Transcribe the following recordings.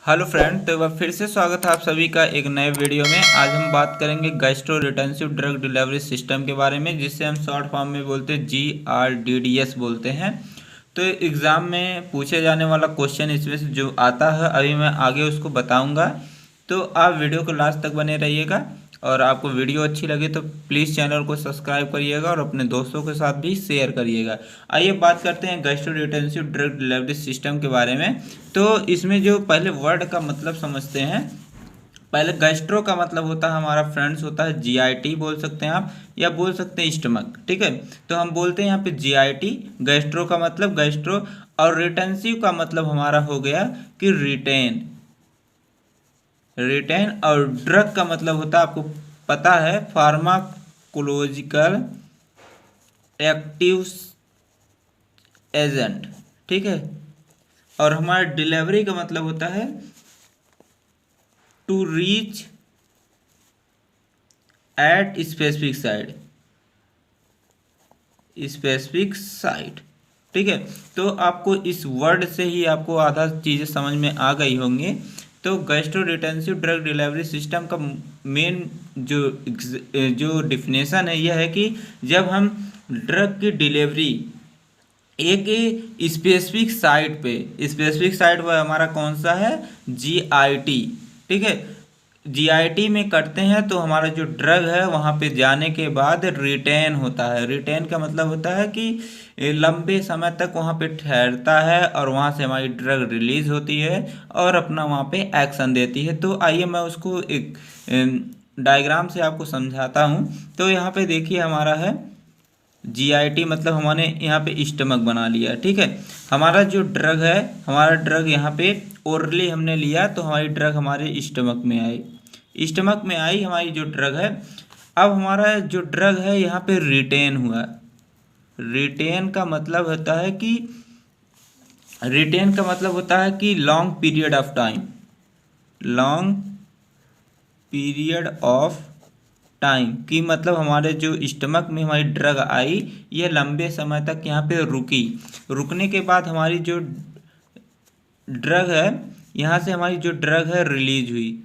Hello friend, तो एक बार फिर से स्वागत है आप सभी का एक नए वीडियो में। आज हम बात करेंगे गैस्ट्रो रिटेंसिव ड्रग डिलीवरी सिस्टम के बारे में, जिससे हम शॉर्ट फॉर्म में बोलते हैं GRDDS बोलते हैं। तो एग्ज़ाम में पूछे जाने वाला क्वेश्चन इसमें से जो आता है अभी मैं आगे उसको बताऊंगा। तो आप वीडियो को लास्ट तक बने रहिएगा, और आपको वीडियो अच्छी लगे तो प्लीज़ चैनल को सब्सक्राइब करिएगा और अपने दोस्तों के साथ भी शेयर करिएगा। आइए बात करते हैं गैस्ट्रोरिटेंसिव ड्रग डिलीवरी सिस्टम के बारे में। तो इसमें जो पहले वर्ड का मतलब समझते हैं। पहले गैस्ट्रो का मतलब होता है हमारा फ्रेंड्स होता है GIT बोल सकते हैं आप, या बोल सकते हैं स्टमक। ठीक है, तो हम बोलते हैं यहाँ पे GIT। गैस्ट्रो का मतलब गैस्ट्रो, और रिटेंसिव का मतलब हमारा हो गया कि रिटेन। रिटेन और ड्रग का मतलब होता है, आपको पता है, फार्माकोलॉजिकल एक्टिव एजेंट। ठीक है, और हमारा डिलीवरी का मतलब होता है to reach at specific site. ठीक है, तो आपको इस वर्ड से ही आपको आधा चीज़ें समझ में आ गई होंगी। तो गैस्ट्रोरिटेंसिव ड्रग डिलीवरी सिस्टम का मेन जो डिफिनेशन है यह है कि जब हम ड्रग की डिलीवरी एक स्पेसिफिक साइट पर हमारा कौन सा है, GIT। ठीक है, GIT में करते हैं तो हमारा जो ड्रग है वहाँ पे जाने के बाद रिटेन होता है। रिटेन का मतलब होता है कि लंबे समय तक वहाँ पे ठहरता है, और वहाँ से हमारी ड्रग रिलीज होती है और अपना वहाँ पे एक्शन देती है। तो आइए मैं उसको एक डायग्राम से आपको समझाता हूँ। तो यहाँ पे देखिए हमारा है GIT, मतलब हमने यहाँ पे स्टमक बना लिया। ठीक है, हमारा जो ड्रग है, हमारा ड्रग यहाँ पे ओरली हमने लिया तो हमारी ड्रग हमारे स्टमक में आई। स्टमक में आई हमारी जो ड्रग है। अब हमारा जो ड्रग है यहाँ पे रिटेन हुआ। रिटेन का मतलब होता है कि long period of time. Long period of time की मतलब हमारे जो स्टमक में हमारी ड्रग आई, ये लंबे समय तक यहाँ पे रुकी। रुकने के बाद हमारी जो ड्रग है, यहाँ से हमारी जो ड्रग है रिलीज हुई।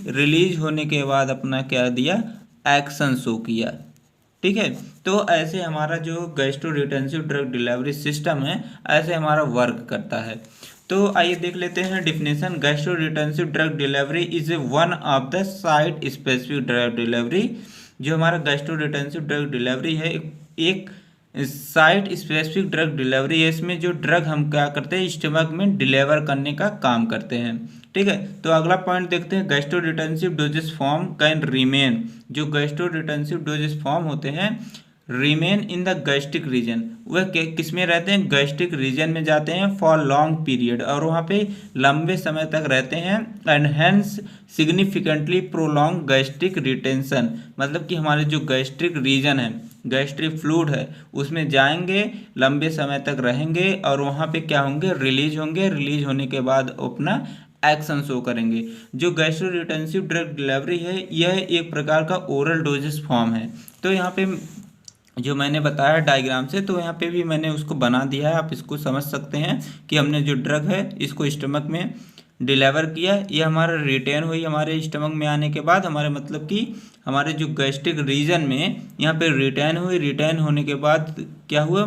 रिलीज होने के बाद अपना क्या दिया, एक्शन शो किया। ठीक है, तो ऐसे हमारा जो गैस्ट्रोरिटेंसिव ड्रग डिलीवरी सिस्टम है, ऐसे हमारा वर्क करता है। तो आइए देख लेते हैं definition. Gastroretentive drug delivery is a one of the site specific drug delivery. जो हमारा गैस्ट्रोरिटेंसिव ड्रग डिलीवरी है, एक साइट स्पेसिफिक ड्रग डिलीवरी है। इसमें जो ड्रग हम क्या करते हैं, स्टमक में डिलीवर करने का काम करते हैं। ठीक है, तो अगला पॉइंट देखते हैं। Gastroretentive doses form can remain. जो गैस्ट्रोरिटेंसिव डोजेस फॉर्म होते हैं, remain in the gastric region. वह किस में रहते हैं, गैस्ट्रिक रीजन में जाते हैं फॉर लॉन्ग पीरियड, और वहाँ पे लंबे समय तक रहते हैं। And hence significantly prolong gastric retention, मतलब कि हमारे जो गैस्ट्रिक रीजन है, गैस्ट्रिक फ्लूइड है, उसमें जाएंगे, लंबे समय तक रहेंगे, और वहाँ पे क्या होंगे, रिलीज होंगे। रिलीज होने के बाद अपना एक्शन शो करेंगे। जो गैस्ट्रोरिटेंसिव ड्रग डिलीवरी है, यह एक प्रकार का ओरल डोजेस फॉर्म है। तो यहाँ पे जो मैंने बताया डायग्राम से, तो यहाँ पे भी मैंने उसको बना दिया है, आप इसको समझ सकते हैं कि हमने जो ड्रग है इसको स्टमक में डिलीवर किया, ये हमारा रिटेन हुई। हमारे स्टमक में आने के बाद हमारे मतलब कि हमारे जो गैस्ट्रिक रीजन में यहाँ पे रिटेन हुई। रिटेन होने के बाद क्या हुआ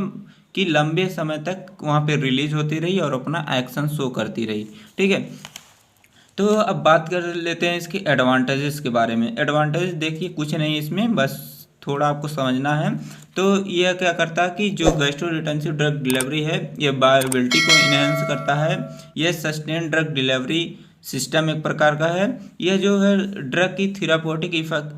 कि लंबे समय तक वहाँ पे रिलीज होती रही और अपना एक्शन शो करती रही। ठीक है, तो अब बात कर लेते हैं इसके एडवांटेजेस के बारे में। एडवांटेज देखिए कुछ नहीं, इसमें बस थोड़ा आपको समझना है। तो यह क्या करता है कि जो गैस्ट्रोरिटेंसिव ड्रग डिलीवरी है, यह बायोबिलिटी को इन्हेंस करता है। यह सस्टेन ड्रग डिलीवरी सिस्टम एक प्रकार का है। यह जो है ड्रग की थेराप्यूटिक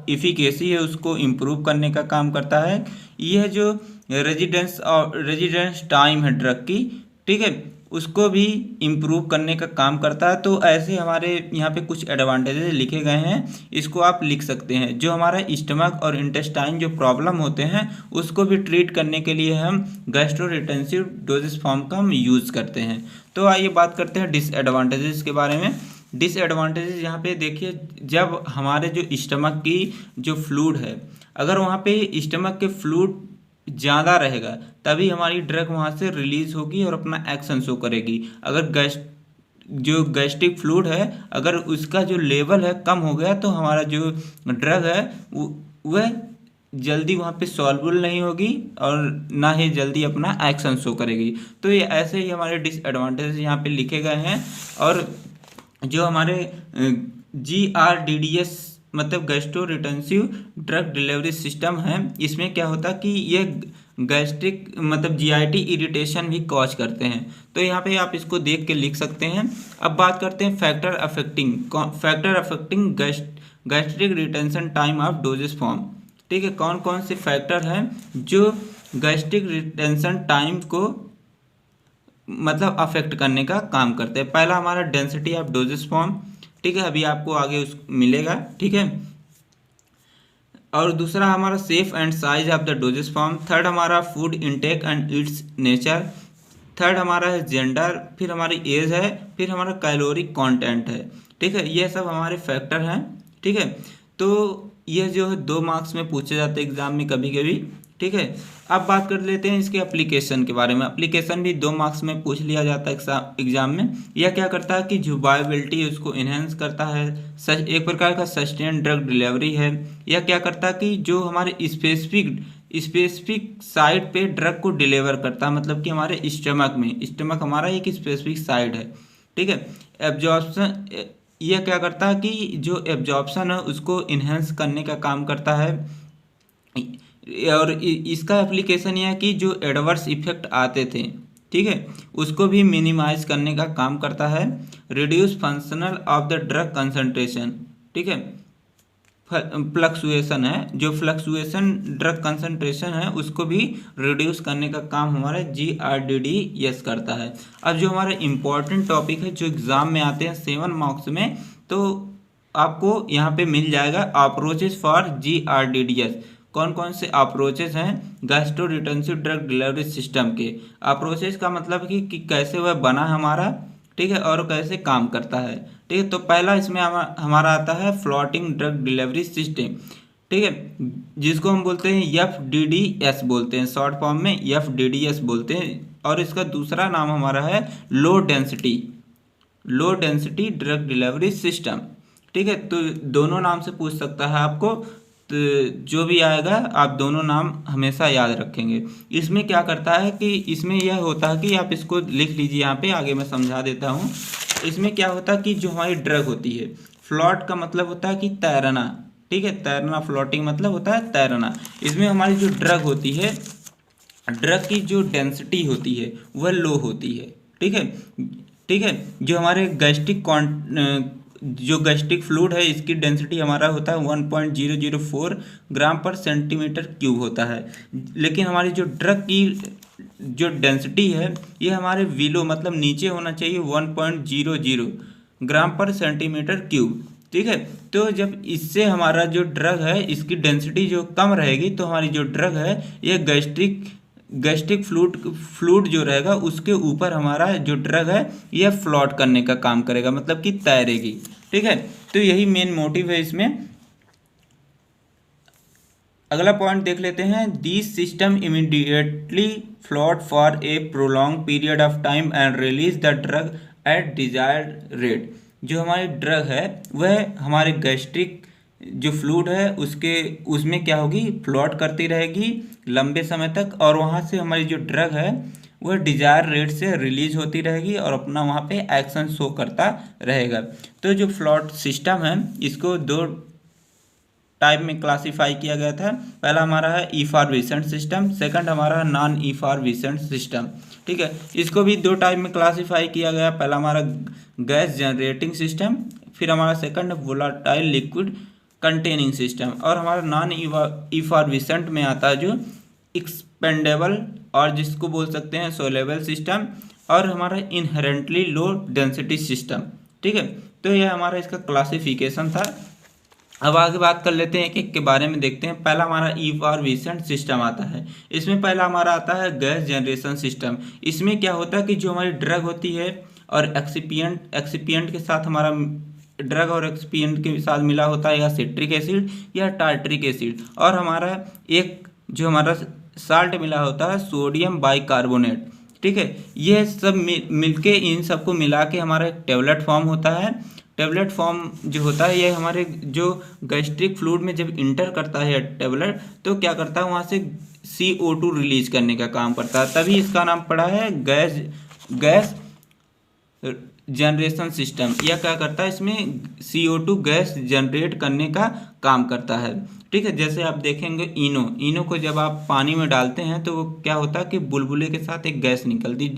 इफिकेसी है उसको इम्प्रूव करने का काम करता है। यह जो रेजिडेंस टाइम है ड्रग की, ठीक है, उसको भी इम्प्रूव करने का काम करता है। तो ऐसे हमारे यहाँ पे कुछ एडवांटेजेस लिखे गए हैं, इसको आप लिख सकते हैं। जो हमारा स्टमक और इंटेस्टाइन जो प्रॉब्लम होते हैं, उसको भी ट्रीट करने के लिए हम गैस्ट्रोरिटेंसिव डोजेस फॉर्म का हम यूज़ करते हैं। तो आइए बात करते हैं डिसएडवांटेजेस के बारे में। डिसएडवांटेजेस यहाँ पे देखिए, जब हमारे जो स्टमक की जो फ्लूइड है, अगर वहाँ पे स्टमक के फ्लूइड ज़्यादा रहेगा तभी हमारी ड्रग वहाँ से रिलीज होगी और अपना एक्शन शो करेगी। अगर जो गैस्ट्रिक फ्लूइड है अगर उसका जो लेवल है कम हो गया तो हमारा जो ड्रग है वह जल्दी वहाँ पे सॉल्युबल नहीं होगी और ना ही जल्दी अपना एक्शन शो करेगी। तो ये ऐसे ही हमारे डिसएडवांटेज यहाँ पे लिखे गए हैं। और जो हमारे GRDDS मतलब गैस्ट्रो रिटेंसिव ड्रग डिलीवरी सिस्टम है, इसमें क्या होता है कि ये गैस्ट्रिक मतलब GIT इरिटेशन भी कॉज करते हैं। तो यहाँ पे आप इसको देख के लिख सकते हैं। अब बात करते हैं factor affecting gastric retention time of doses form. ठीक है, कौन कौन से फैक्टर हैं जो गैस्ट्रिक रिटेंशन टाइम को मतलब अफेक्ट करने का काम करते हैं। पहला हमारा डेंसिटी ऑफ डोजेस फॉर्म, ठीक है, अभी आपको आगे उस मिलेगा, ठीक है। और दूसरा हमारा shape and size of the doses form. Third हमारा food intake and its nature. Third हमारा है जेंडर, फिर हमारी एज है, फिर हमारा कैलोरी कंटेंट है। ठीक है, ये सब हमारे फैक्टर हैं। ठीक है, तो ये जो है 2 मार्क्स में पूछे जाते हैं एग्जाम में कभी कभी। ठीक है, अब बात कर लेते हैं इसके एप्लीकेशन के बारे में। एप्लीकेशन भी 2 मार्क्स में पूछ लिया जाता है एग्जाम में। यह क्या करता है कि जो वायबिलिटी है उसको इन्हेंस करता है, एक प्रकार का सस्टेन ड्रग डिलीवरी है। यह क्या करता है कि जो हमारे स्पेसिफिक साइट पे ड्रग को डिलीवर करता है, मतलब कि हमारे स्टमक हमारा एक स्पेसिफिक साइट है। ठीक है, एब्जॉर्प्शन, यह क्या करता है कि जो एब्जॉर्प्शन है उसको इन्हेंस करने का काम करता है। और इसका एप्लीकेशन यह है कि जो एडवर्स इफेक्ट आते थे, ठीक है, उसको भी मिनिमाइज करने का काम करता है। Reduce functional of the drug concentration, ठीक है, फ्लक्चुएशन है, जो फ्लक्चुएशन ड्रग कंसंट्रेशन है उसको भी रिड्यूस करने का काम हमारा GRDDS करता है। अब जो हमारा इम्पोर्टेंट टॉपिक है जो एग्जाम में आते हैं 7 मार्क्स में, तो आपको यहाँ पे मिल जाएगा अप्रोचेस फॉर GRDDS। कौन कौन से अप्रोचेस हैं गैस्ट्रो रिटेंसिव ड्रग डिलीवरी सिस्टम के। अप्रोचेस का मतलब कि कैसे वह बना हमारा, ठीक है, और कैसे काम करता है। ठीक है, तो पहला इसमें हमारा आता है फ्लोटिंग ड्रग डिलीवरी सिस्टम, ठीक है, जिसको हम बोलते हैं FDDS बोलते हैं, शॉर्ट फॉर्म में FDDS बोलते हैं। और इसका दूसरा नाम हमारा है low density drug delivery system. ठीक है, तो दोनों नाम से पूछ सकता है आपको, तो जो भी आएगा आप दोनों नाम हमेशा याद रखेंगे। इसमें क्या करता है कि इसमें यह होता है कि आप इसको लिख लीजिए, यहाँ पे आगे मैं समझा देता हूँ। इसमें क्या होता है कि जो हमारी ड्रग होती है, फ्लॉट का मतलब होता है कि तैरना, ठीक है, तैरना, फ्लोटिंग मतलब होता है तैरना। इसमें हमारी जो ड्रग होती है, ड्रग की जो डेंसिटी होती है वह लो होती है। ठीक है, जो हमारे जो गैस्ट्रिक फ्लूइड है इसकी डेंसिटी हमारा होता है 1.004 ग्राम पर सेंटीमीटर क्यूब होता है। लेकिन हमारी जो ड्रग की जो डेंसिटी है ये हमारे विलो मतलब नीचे होना चाहिए 1.00 ग्राम पर सेंटीमीटर क्यूब। ठीक है, तो जब इससे हमारा जो ड्रग है इसकी डेंसिटी जो कम रहेगी तो हमारी जो ड्रग है ये गैस्ट्रिक फ्लूइड जो रहेगा उसके ऊपर हमारा जो ड्रग है ये फ्लोट करने का काम करेगा, मतलब कि तैरेगी। ठीक है, तो यही मेन मोटिव है इसमें। अगला पॉइंट देख लेते हैं। This system immediately float for a prolong period of time and release the drug eight desired rate. जो हमारी ड्रग है वह हमारे गैस्ट्रिक जो फ्लूइड है उसमें क्या होगी, फ्लोट करती रहेगी लंबे समय तक, और वहाँ से हमारी जो ड्रग है वह डिजायर रेट से रिलीज होती रहेगी और अपना वहाँ पे एक्शन शो करता रहेगा। तो जो फ्लोट सिस्टम है इसको 2 टाइप में क्लासिफाई किया गया था। पहला हमारा है इफारविसेंट सिस्टम, सेकंड हमारा है नॉन इफारविसेंट सिस्टम। ठीक है, इसको भी 2 टाइप में क्लासिफाई किया गया। पहला हमारा गैस जनरेटिंग सिस्टम, फिर हमारा सेकंड है वोलाटाइल लिक्विड कंटेनिंग सिस्टम, और हमारा नॉन इफारविसेंट में आता है जो एक्सपेंडेबल और जिसको बोल सकते हैं सोलेबल सिस्टम, और हमारा इनहेरेंटली लो डेंसिटी सिस्टम। ठीक है, तो यह हमारा इसका क्लासिफिकेशन था। अब आगे बात कर लेते हैं एक एक के बारे में देखते हैं। पहला हमारा इफारविसेंट सिस्टम आता है। इसमें पहला हमारा आता है गैस जनरेशन सिस्टम। इसमें क्या होता है कि जो हमारी ड्रग होती है और एक्सिपिएंट के साथ हमारा ड्रग और एक्सपिएंट के साथ मिला होता है या सिट्रिक एसिड या टार्ट्रिक एसिड, और हमारा एक जो हमारा साल्ट मिला होता है सोडियम बाइकार्बोनेट। ठीक है, ये सब मिलके इन सबको मिला के हमारा एक टेबलेट फॉर्म होता है। टेबलेट फॉर्म जो होता है ये हमारे जो गैस्ट्रिक फ्लूइड में जब इंटर करता है टेबलेट, तो क्या करता है वहाँ से CO2 रिलीज करने का काम करता है, तभी इसका नाम पड़ा है गैस जनरेशन सिस्टम। यह क्या करता है, इसमें CO2 गैस जनरेट करने का काम करता है। ठीक है, जैसे आप देखेंगे इनो को जब आप पानी में डालते हैं तो वो क्या होता है कि बुलबुले के साथ एक गैस निकलती,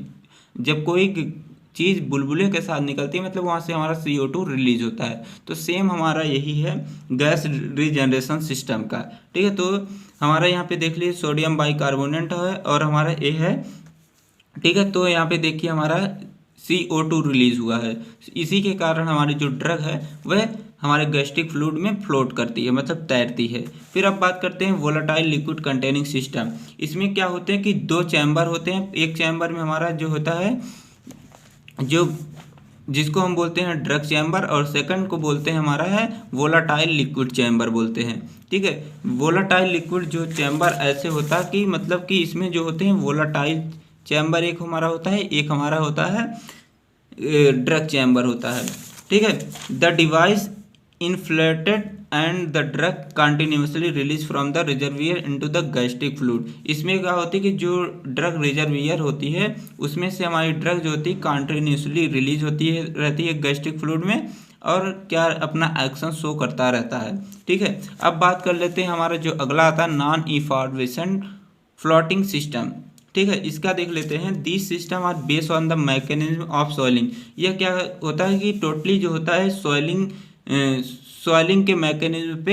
जब कोई चीज़ बुलबुले के साथ निकलती है मतलब वहाँ से हमारा CO2 रिलीज होता है। तो सेम हमारा यही है गैस रीजनरेशन सिस्टम का। ठीक है, तो हमारा यहाँ पे देख लीजिए सोडियम बाइकार्बोनेट है और हमारा ए है। ठीक है, तो यहाँ पे देखिए हमारा CO2 रिलीज हुआ है, इसी के कारण हमारी जो ड्रग है वह हमारे गैस्ट्रिक फ्लूइड में फ्लोट करती है, मतलब तैरती है। फिर अब बात करते हैं वोलेटाइल लिक्विड कंटेनिंग सिस्टम। इसमें क्या होते हैं कि 2 चैम्बर होते हैं। एक चैम्बर में हमारा जो होता है जो जिसको हम बोलते हैं ड्रग चैम्बर, और सेकंड को बोलते हैं हमारा है वोलेटाइल लिक्विड चैम्बर बोलते हैं। ठीक है, वोलेटाइल लिक्विड जो चैम्बर ऐसे होता है कि मतलब कि इसमें जो होते हैं वोलेटाइल चैम्बर एक हमारा होता है, एक हमारा होता है ड्रग चैम्बर होता है। ठीक है, the device inflated and the drug continuously release from the reservoir into the gastric fluid. इसमें क्या होती है कि जो ड्रग रिजर्वियर होती है उसमें से हमारी ड्रग जो होती है कंटिन्यूसली रिलीज होती है रहती है गैस्ट्रिक फ्लूइड में, और क्या अपना एक्शन शो करता रहता है। ठीक है, अब बात कर लेते हैं हमारा जो अगला आता है नॉन इफार्वेसेंट फ्लोटिंग सिस्टम। ठीक है, इसका देख लेते हैं। This system are based on the mechanism of swelling. यह क्या होता है कि टोटली जो होता है सॉइलिंग के मैकेनिज्म पे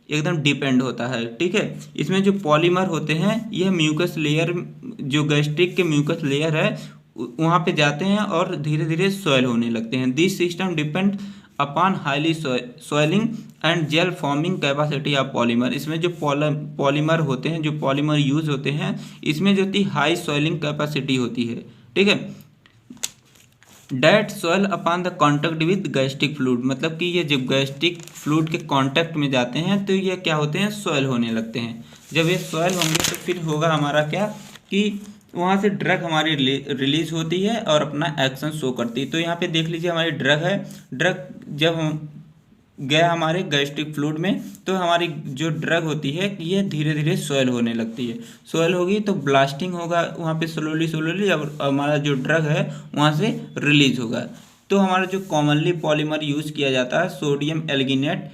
एकदम डिपेंड होता है। ठीक है, इसमें जो पॉलीमर होते हैं यह म्यूकस लेयर, जो गैस्ट्रिक के म्यूकस लेयर है वहाँ पे जाते हैं और धीरे धीरे सॉइल होने लगते हैं। This system depend upon highly swelling and gel forming capacity of polymer. इसमें जो पॉलीमर होते हैं, जो पॉलीमर यूज होते हैं, इसमें जो होती हाई सॉइलिंग कैपेसिटी होती है। ठीक है, that swell upon the contact with gastric fluid, मतलब कि ये जब गैस्ट्रिक फ्लूइड के कांटेक्ट में जाते हैं तो ये क्या होते हैं, सॉइल होने लगते हैं। जब ये सॉइल होंगे तो फिर होगा हमारा क्या कि वहाँ से ड्रग हमारी रिलीज होती है और अपना एक्शन शो करती है। तो यहाँ पे देख लीजिए हमारी ड्रग है, ड्रग जब हम गया हमारे गैस्ट्रिक फ्लूइड में तो हमारी जो ड्रग होती है ये धीरे धीरे सॉइल होने लगती है। सॉइल होगी तो ब्लास्टिंग होगा वहाँ पे स्लोली और हमारा जो ड्रग है वहाँ से रिलीज होगा। तो हमारा जो कॉमनली पॉलीमर यूज़ किया जाता है सोडियम एल्गिनेट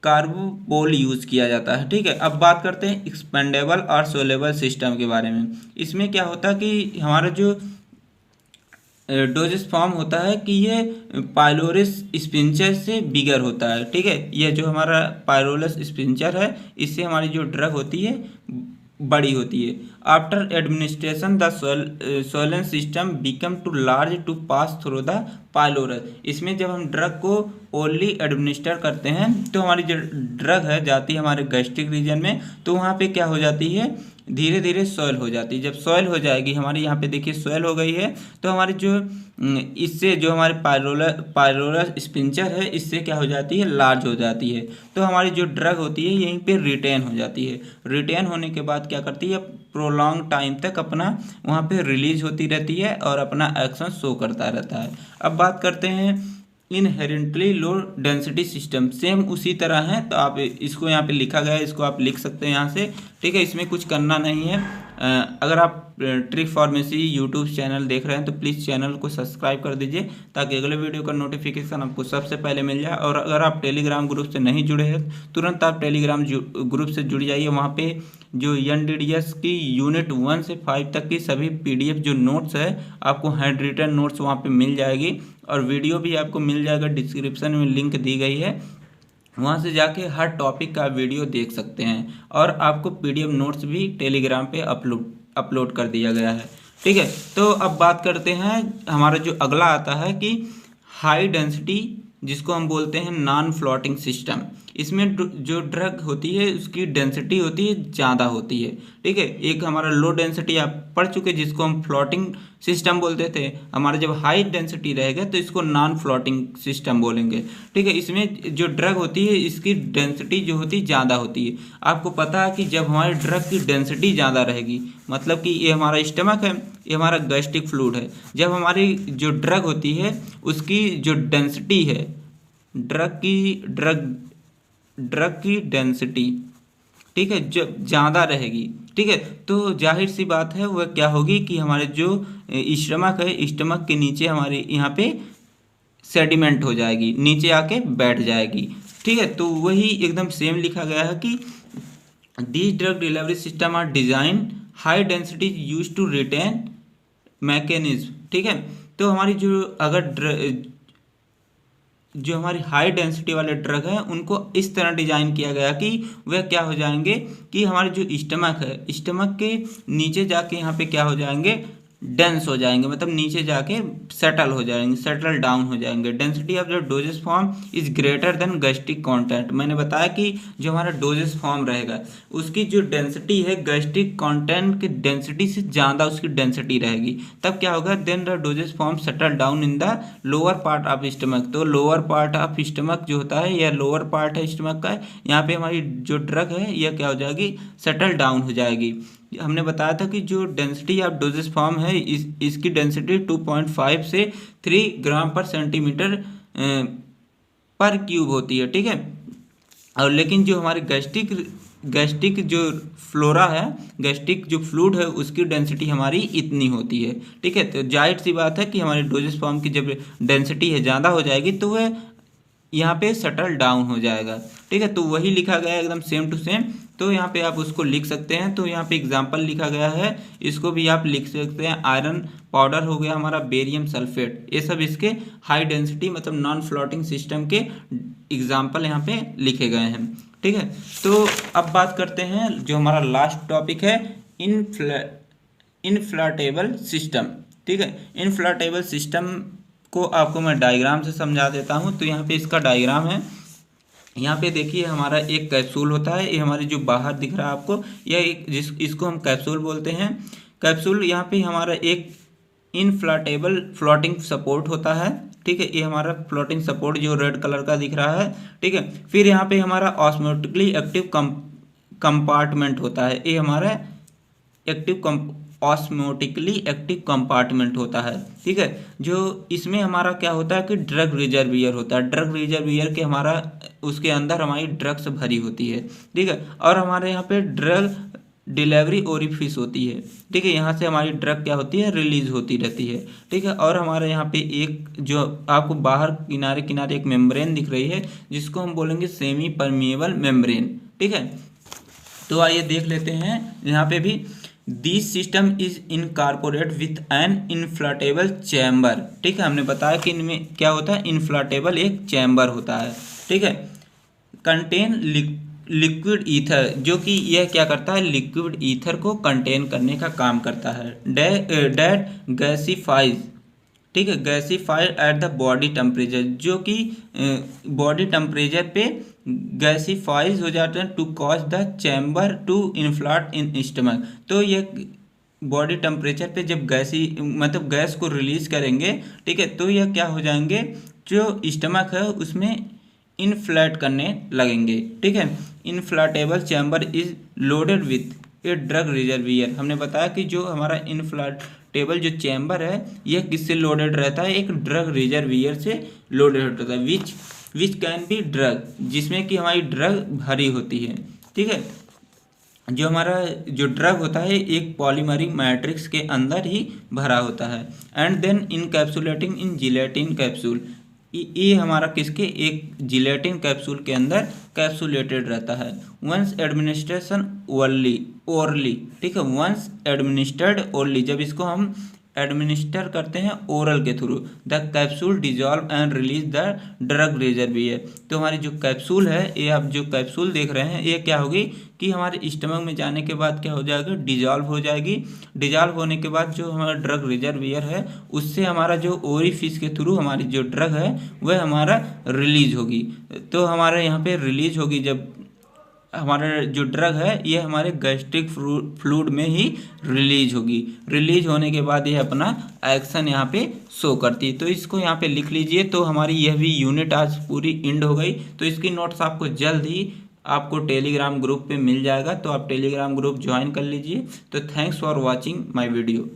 कार्बोपोल यूज़ किया जाता है। ठीक है, अब बात करते हैं एक्सपेंडेबल और सोलेबल सिस्टम के बारे में। इसमें क्या होता है कि हमारा जो डोजेस फॉर्म होता है कि ये पाइलोरस स्पिंचर से बिगर होता है। ठीक है, ये जो हमारा पाइलोरस स्पिंचर है इससे हमारी जो ड्रग होती है बड़ी होती है। After administration the swollen system become too large to pass through the pylorus. इसमें जब हम ड्रग को ओनली एडमिनिस्टर करते हैं तो हमारी जो ड्रग है जाती है हमारे गैस्ट्रिक रीजन में, तो वहाँ पे क्या हो जाती है, धीरे धीरे सॉइल हो जाती है। जब सॉइल हो जाएगी हमारी, यहाँ पे देखिए सॉइल हो गई है, तो हमारी जो इससे जो हमारे पाइलोरस स्पिंचर है इससे क्या हो जाती है, लार्ज हो जाती है। तो हमारी जो ड्रग होती है यहीं पे रिटेन हो जाती है। रिटेन होने के बाद क्या करती है, प्रोलॉन्ग टाइम तक अपना वहाँ पे रिलीज होती रहती है और अपना एक्शन शो करता रहता है। अब बात करते हैं inherently low density system. Same उसी तरह है, तो आप इसको यहाँ पे लिखा गया है, इसको आप लिख सकते हैं यहाँ से। ठीक है, इसमें कुछ करना नहीं है। अगर आप ट्रिक फार्मेसी यूट्यूब चैनल देख रहे हैं तो प्लीज़ चैनल को सब्सक्राइब कर दीजिए ताकि अगले वीडियो का नोटिफिकेशन आपको सबसे पहले मिल जाए। और अगर आप टेलीग्राम ग्रुप से नहीं जुड़े हैं तुरंत आप टेलीग्राम ग्रुप से जुड़ जाइए। वहाँ पे जो NDDS की यूनिट 1 से 5 तक की सभी PDF जो नोट्स है आपको हैंड रिटन नोट्स वहाँ पे मिल जाएगी, और वीडियो भी आपको मिल जाएगा, डिस्क्रिप्शन में लिंक दी गई है, वहाँ से जाके हर टॉपिक का वीडियो देख सकते हैं। और आपको PDF नोट्स भी टेलीग्राम पे अपलोड कर दिया गया है। ठीक है, तो अब बात करते हैं हमारा जो अगला आता है कि हाई डेंसिटी, जिसको हम बोलते हैं नॉन फ्लोटिंग सिस्टम। इसमें जो ड्रग होती है उसकी डेंसिटी होती है ज़्यादा होती है, ठीक है। एक हमारा लो डेंसिटी आप पढ़ चुके जिसको हम फ्लोटिंग सिस्टम बोलते थे, हमारा जब हाई डेंसिटी रहेगा तो इसको नॉन फ्लोटिंग सिस्टम बोलेंगे, ठीक है। इसमें जो ड्रग होती है इसकी डेंसिटी जो होती है ज़्यादा होती है। आपको पता है कि जब हमारी ड्रग की डेंसिटी ज़्यादा रहेगी, मतलब कि ये हमारा स्टमक है, ये हमारा गैस्ट्रिक फ्लूइड है, जब हमारी जो ड्रग होती है उसकी जो डेंसिटी है, ड्रग की डेंसिटी, ठीक है, जब ज़्यादा रहेगी, ठीक है, तो जाहिर सी बात है वह क्या होगी कि हमारे जो स्टमक है, स्टमक के नीचे हमारे यहाँ पे सेडिमेंट हो जाएगी, नीचे आके बैठ जाएगी, ठीक है। तो वही एकदम सेम लिखा गया है कि these drug delivery system are design high density use to retain mechanism, ठीक है। तो हमारी जो हमारी हाई डेंसिटी वाले ड्रग हैं उनको इस तरह डिजाइन किया गया कि वह क्या हो जाएंगे कि हमारे जो स्टमक है, स्टमक के नीचे जाके यहाँ पे क्या हो जाएंगे, डेंस हो जाएंगे, मतलब नीचे जाके सेटल हो जाएंगे, सेटल डाउन हो जाएंगे। Density of the doses form is greater than gastric content. मैंने बताया कि जो हमारा डोजेस फॉर्म रहेगा उसकी जो डेंसिटी है गैस्ट्रिक कंटेंट की डेंसिटी से ज़्यादा उसकी डेंसिटी रहेगी, तब क्या होगा, then the doses form settle down in the lower part of stomach. तो लोअर पार्ट ऑफ स्टमक जो होता है या लोअर पार्ट है स्टमक का, यहाँ पे हमारी जो ड्रग है यह क्या हो जाएगी, सेटल डाउन हो जाएगी। हमने बताया था कि जो डेंसिटी ऑफ डोजेस फॉर्म है इसकी डेंसिटी 2.5 से 3 ग्राम पर सेंटीमीटर पर क्यूब होती है, ठीक है। और लेकिन जो हमारे गैस्ट्रिक जो फ्लोरा है, गैस्ट्रिक जो फ्लूइड है उसकी डेंसिटी हमारी इतनी होती है, ठीक है। तो जाहिर सी बात है कि हमारे डोजेस फॉर्म की जब डेंसिटी है ज़्यादा हो जाएगी तो वह यहाँ पे सेटल डाउन हो जाएगा, ठीक है। तो वही लिखा गया है एकदम सेम टू सेम, तो यहाँ पे आप उसको लिख सकते हैं। तो यहाँ पे एग्जांपल लिखा गया है, इसको भी आप लिख सकते हैं। आयरन पाउडर हो गया हमारा, बेरियम सल्फेट, ये सब इसके हाई डेंसिटी मतलब नॉन फ्लोटिंग सिस्टम के एग्जाम्पल यहाँ पे लिखे गए हैं, ठीक है। तो अब बात करते हैं जो हमारा लास्ट टॉपिक है, इनफ्लेटेबल सिस्टम, ठीक है। इनफ्लेटेबल सिस्टम को आपको मैं डायग्राम से समझा देता हूँ। तो यहाँ पे इसका डायग्राम है, यहाँ पे देखिए हमारा एक कैप्सूल होता है, ये हमारे जो बाहर दिख रहा है आपको, यह इसको हम कैप्सूल बोलते हैं। कैप्सूल यहाँ पे हमारा एक इनफ्लेटेबल फ्लोटिंग सपोर्ट होता है, ठीक है, ये हमारा फ्लोटिंग सपोर्ट जो रेड कलर का दिख रहा है, ठीक है। फिर यहाँ पे हमारा ऑस्मोटिकली एक्टिव कंपार्टमेंट होता है, ये हमारा ऑस्मोटिकली एक्टिव कंपार्टमेंट होता है, ठीक है। जो इसमें हमारा क्या होता है कि ड्रग रिजर्वियर होता है, ड्रग रिजर्वियर के हमारा उसके अंदर हमारी ड्रग्स भरी होती है, ठीक है। और हमारे यहाँ पे ड्रग डिलीवरी ओरिफिस होती है, ठीक है, यहाँ से हमारी ड्रग क्या होती है, रिलीज होती रहती है, ठीक है। और हमारे यहाँ पे एक जो आपको बाहर किनारे किनारे एक मेम्ब्रेन दिख रही है जिसको हम बोलेंगे सेमी परमिएबल मेम्ब्रेन, ठीक है। तो आइए देख लेते हैं यहाँ पे भी, this system is incorporate with an inflatable chamber, ठीक है। हमने बताया कि इनमें क्या होता है, इनफ्लेटेबल एक चैम्बर होता है, ठीक है। कंटेन लिक्विड ईथर, जो कि यह क्या करता है, लिक्विड ईथर को कंटेन करने का काम करता है। डेट गैसीफाइज, ठीक है, gasified at the body temperature, जो कि बॉडी टेम्परेचर पे गैसीफाइज हो जाते हैं to cause the chamber to inflate in stomach. तो ये बॉडी टेम्परेचर पे जब मतलब गैस को रिलीज करेंगे, ठीक है, तो यह क्या हो जाएंगे, जो स्टमक है उसमें इनफ्लेट करने लगेंगे, ठीक है। Inflatable chamber is loaded with a drug reservoir. हमने बताया कि जो हमारा इनफ्लेटेबल जो चैम्बर है यह किससे लोडेड रहता है, एक ड्रग रिजर्वियर से लोडेड रहता है, विच कैन बी ड्रग, जिसमें कि हमारी ड्रग भरी होती है, ठीक है। जो हमारा जो ड्रग होता है एक पॉलीमरिक मैट्रिक्स के अंदर ही भरा होता है, and then encapsulating in gelatin capsule. ये हमारा किसके, एक जिलेटिन कैप्सूल के अंदर कैप्सुलेटेड रहता है। वंस एडमिनिस्ट्रेशन ओरली, ठीक है, वंस एडमिनिस्टर्ड ओरली, जब इसको हम एडमिनिस्टर करते हैं ओरल के through. The capsule dissolve and release the drug reservoir. तो हमारी जो कैप्सूल है, ये आप जो कैप्सूल देख रहे हैं, ये क्या होगी कि हमारे स्टमक में जाने के बाद क्या हो जाएगा, डिजॉल्व हो जाएगी। डिजॉल्व होने के बाद जो हमारा ड्रग रिजर्वियर है, उससे हमारा जो ओरिफिस के थ्रू हमारी जो ड्रग है वह हमारा रिलीज होगी। तो हमारे यहाँ पे रिलीज होगी जब हमारा जो ड्रग है ये हमारे गैस्ट्रिक फ्लूइड में ही रिलीज होगी। रिलीज होने के बाद ये अपना एक्शन यहाँ पे शो करती है। तो इसको यहाँ पे लिख लीजिए। तो हमारी यह भी यूनिट आज पूरी एंड हो गई। तो इसकी नोट्स आपको जल्द ही आपको टेलीग्राम ग्रुप पे मिल जाएगा, तो आप टेलीग्राम ग्रुप ज्वाइन कर लीजिए। तो thanks for watching my video.